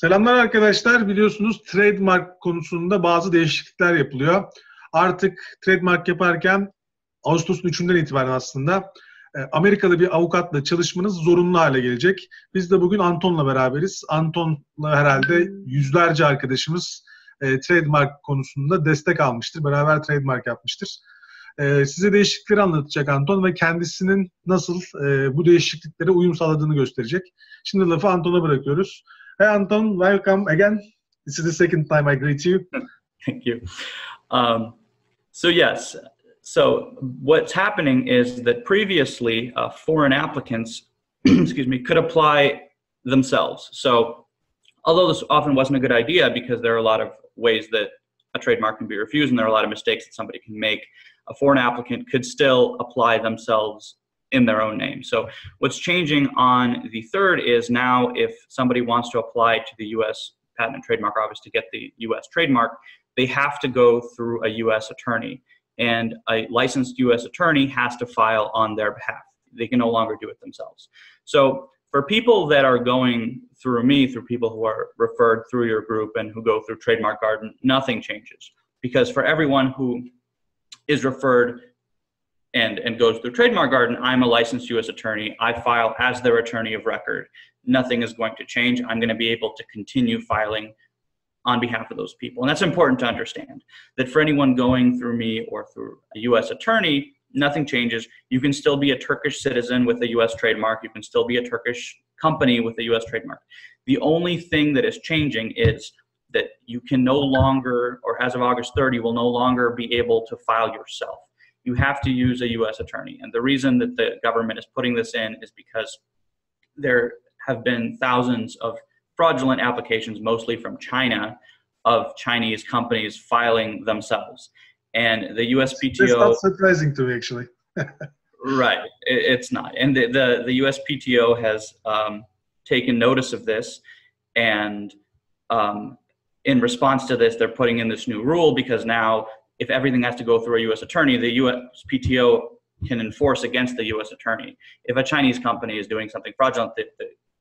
Selamlar arkadaşlar. Biliyorsunuz trademark konusunda bazı değişiklikler yapılıyor. Artık trademark yaparken Ağustos'un 3'ünden itibaren aslında Amerikalı bir avukatla çalışmanız zorunlu hale gelecek. Biz de bugün Anton'la beraberiz. Anton'la herhalde yüzlerce arkadaşımız trademark konusunda destek almıştır. Beraber trademark yapmıştır. Size değişiklikleri anlatacak Anton ve kendisinin nasıl bu değişikliklere uyum sağladığını gösterecek. Şimdi lafı Anton'a bırakıyoruz. Hey Anton, welcome again. This is the second time I greet you. Thank you. So what's happening is that previously foreign applicants, excuse me, could apply themselves. So although this often wasn't a good idea because there are a lot of ways that a trademark can be refused and there are a lot of mistakes that somebody can make, a foreign applicant could still apply themselves in their own name. So what's changing on the 3rd is now if somebody wants to apply to the U.S. Patent and Trademark Office to get the U.S. trademark, they have to go through a U.S. attorney. And a licensed U.S. attorney has to file on their behalf. They can no longer do it themselves. So for people that are going through me, through people who are referred through your group and who go through Trademark Garden, nothing changes. Because for everyone who is referred and goes through Trademark Garden, I'm a licensed U.S. attorney. I file as their attorney of record. Nothing is going to change. I'm going to be able to continue filing on behalf of those people. And that's important to understand, that for anyone going through me or through a U.S. attorney, nothing changes. You can still be a Turkish citizen with a U.S. trademark. You can still be a Turkish company with a U.S. trademark. The only thing that is changing is that you can no longer, or as of August 30, you will no longer be able to file yourself. You have to use a U.S. attorney. And the reason that the government is putting this in is because there have been thousands of fraudulent applications, mostly from China, of Chinese companies filing themselves. And the USPTO... It's not surprising to me, actually. Right, it's not. And the USPTO has taken notice of this, and in response to this, they're putting in this new rule because now if everything has to go through a U.S. attorney, the USPTO can enforce against the U.S. attorney. If a Chinese company is doing something fraudulent, the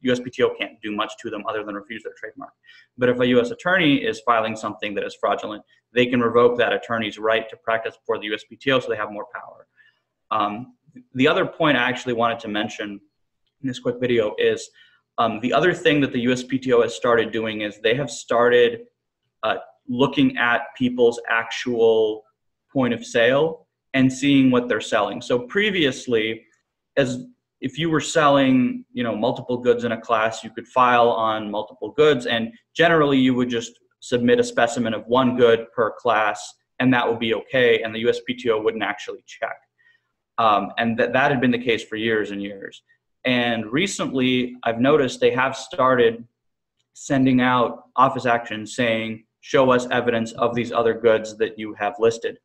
USPTO can't do much to them other than refuse their trademark. But if a U.S. attorney is filing something that is fraudulent, they can revoke that attorney's right to practice before the USPTO, so they have more power. The other point I actually wanted to mention in this quick video is the other thing that the USPTO has started doing is they have started looking at people's actual point of sale and seeing what they're selling. So previously, if you were selling, multiple goods in a class, you could file on multiple goods, and generally you would just submit a specimen of one good per class, and that would be okay, and the USPTO wouldn't actually check. And that had been the case for years and years. And recently, I've noticed they have started sending out office actions saying, show us evidence of these other goods that you have listed.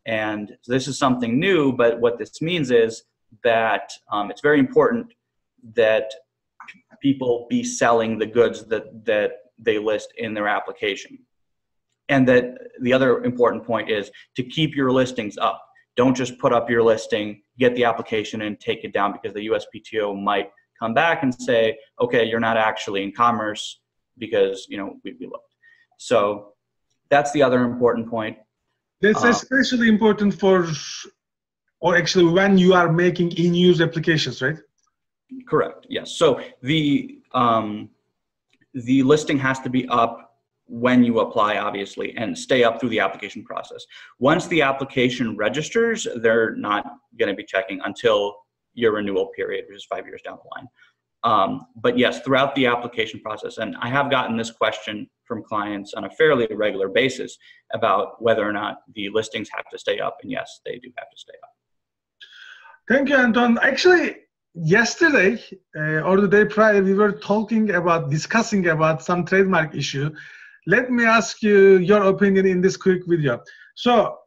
And so this is something new, but what this means is that it's very important that people be selling the goods that they list in their application. And that the other important point is to keep your listings up. Don't just put up your listing, get the application and take it down, because the USPTO might come back and say, okay, you're not actually in commerce because, we looked. So that's the other important point. That's especially important or actually when you are making in-use applications, right? Correct, yes. So the listing has to be up when you apply, obviously, and stay up through the application process. Once the application registers, they're not going to be checking until your renewal period, which is 5 years down the line. But yes, throughout the application process, and I have gotten this question from clients on a fairly regular basis about whether or not the listings have to stay up, and yes, they do have to stay up. Thank you, Anton. Actually, yesterday or the day prior, we were discussing about some trademark issue. Let me ask you your opinion in this quick video. So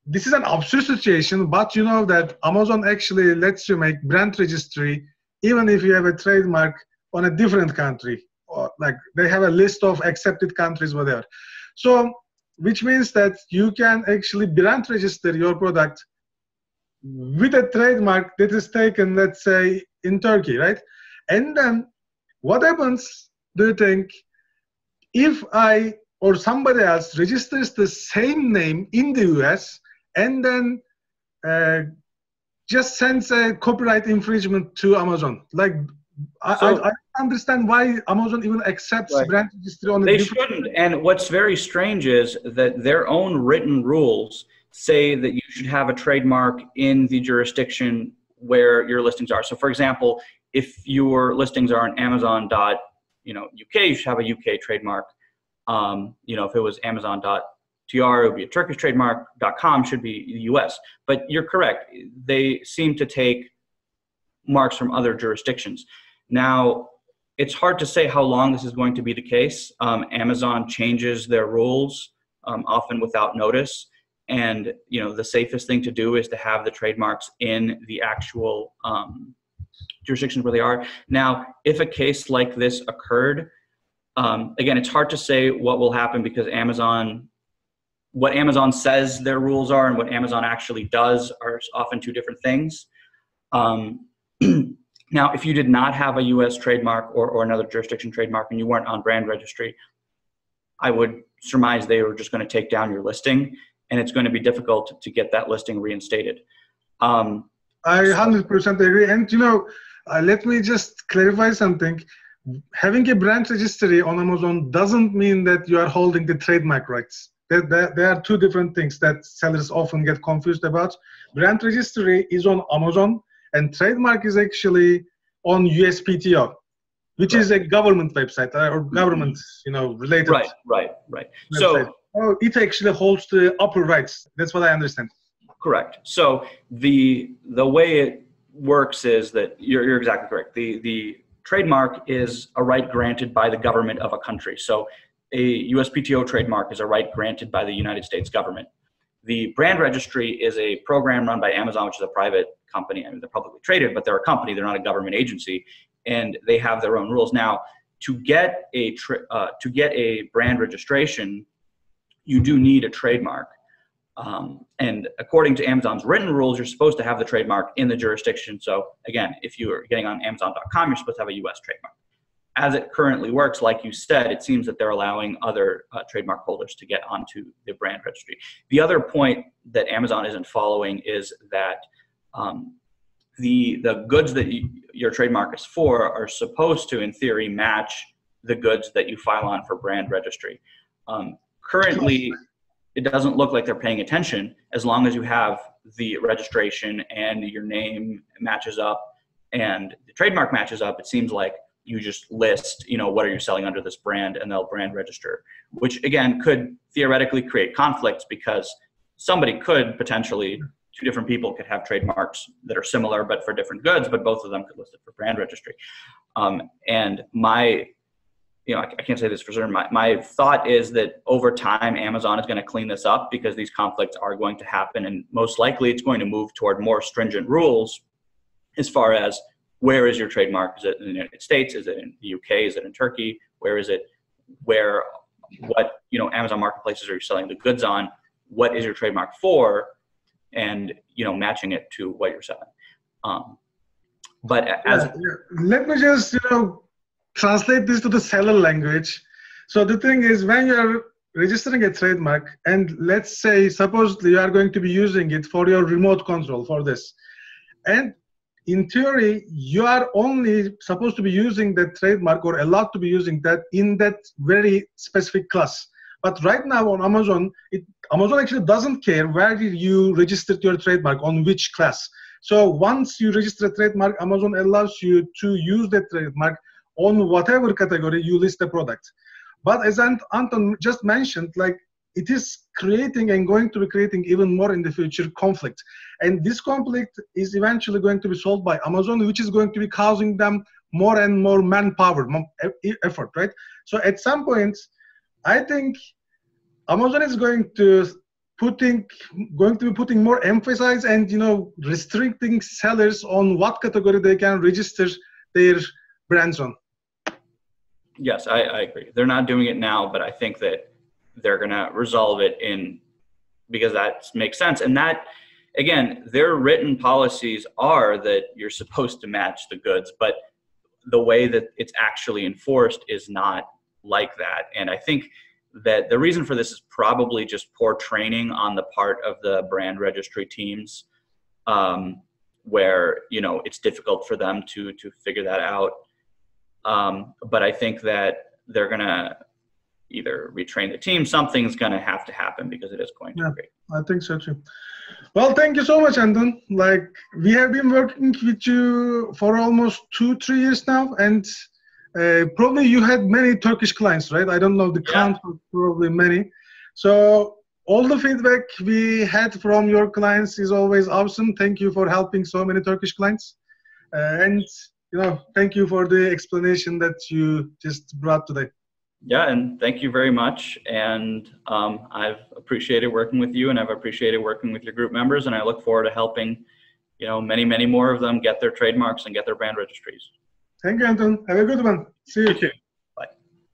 this is an absurd situation, but you know that Amazon actually lets you make brand registry even if you have a trademark on a different country, or like they have a list of accepted countries, whatever. So, which means that you can actually brand register your product with a trademark that is taken, let's say, in Turkey, right? And then what happens, do you think, if I or somebody else registers the same name in the US and then just sends a copyright infringement to Amazon, like I understand why Amazon even accepts brand registry on a different. They shouldn't. And what's very strange is that their own written rules say that you should have a trademark in the jurisdiction where your listings are. So, for example, if your listings are on Amazon.UK, you should have a UK trademark. If it was Amazon.tr, it would be a Turkish trademark. .com should be the US. But you're correct. They seem to take marks from other jurisdictions. Now, it's hard to say how long this is going to be the case. Amazon changes their rules often without notice. And, the safest thing to do is to have the trademarks in the actual jurisdictions where they are. Now, if a case like this occurred, again, it's hard to say what will happen because what Amazon says their rules are and what Amazon actually does are often two different things. Now, if you did not have a US trademark or another jurisdiction trademark and you weren't on brand registry, I would surmise they were just going to take down your listing, and it's going to be difficult to get that listing reinstated. I 100% agree. And, let me just clarify something. Having a brand registry on Amazon doesn't mean that you are holding the trademark rights. There are two different things that sellers often get confused about. Brand registry is on Amazon, and trademark is actually on USPTO, which is a government website or government, related. Right. Website. So it actually holds the upper rights. That's what I understand. Correct. So the way it works is that you're exactly correct. The trademark is a right granted by the government of a country. So a USPTO trademark is a right granted by the United States government. The brand registry is a program run by Amazon, which is a private company. I mean, they're publicly traded, but they're a company. They're not a government agency, and they have their own rules. Now, to get a brand registration, you do need a trademark. And according to Amazon's written rules, you're supposed to have the trademark in the jurisdiction. So again, if you are getting on Amazon.com, you're supposed to have a US trademark. As it currently works, like you said, it seems that they're allowing other trademark holders to get onto the brand registry. The other point that Amazon isn't following is that the goods that your trademark is for are supposed to, in theory, match the goods that you file on for brand registry. Currently, it doesn't look like they're paying attention. As long as you have the registration and your name matches up and the trademark matches up, it seems like you just list, what are you selling under this brand, and they'll brand register, which again could theoretically create conflicts because somebody could potentially, two different people could have trademarks that are similar but for different goods, but both of them could list it for brand registry. And I can't say this for certain. My thought is that over time, Amazon is going to clean this up because these conflicts are going to happen, and most likely it's going to move toward more stringent rules as far as where is your trademark? Is it in the United States? Is it in the UK? Is it in Turkey? Where is it? What Amazon marketplaces are you selling the goods on? What is your trademark for? And matching it to what you're selling. Let me just translate this to the seller language. So the thing is, when you're registering a trademark, and let's say supposedly you are going to be using it for your remote control for this, and in theory, you are only supposed to be using that trademark or allowed to be using that in that very specific class. But right now on Amazon, Amazon actually doesn't care where you registered your trademark, on which class. So once you register a trademark, Amazon allows you to use that trademark on whatever category you list the product. But as Anton just mentioned, it is creating and going to be creating even more in the future conflict. And this conflict is eventually going to be solved by Amazon, which is going to be causing them more and more manpower, more effort, right? So at some point, I think Amazon is going to be putting more emphasis and restricting sellers on what category they can register their brands on. Yes, I agree. They're not doing it now, but I think that they're going to resolve it because that makes sense. And that, again, their written policies are that you're supposed to match the goods, but the way that it's actually enforced is not like that. And I think that the reason for this is probably just poor training on the part of the brand registry teams, where, you know, it's difficult for them to figure that out. But I think that they're going to either retrain the team. Something's going to have to happen because it is going to be. I think so too. Well, thank you so much, Anton. Like, we have been working with you for almost 2-3 years now, and probably you had many Turkish clients, right? I don't know the count, but probably many. So all the feedback we had from your clients is always awesome. Thank you for helping so many Turkish clients. And, you know, thank you for the explanation that you just brought today. Yeah, and thank you very much. And I've appreciated working with you, and I've appreciated working with your group members, and I look forward to helping, you know, many, many more of them get their trademarks and get their brand registries. Thank you, Anton. Have a good one. See you.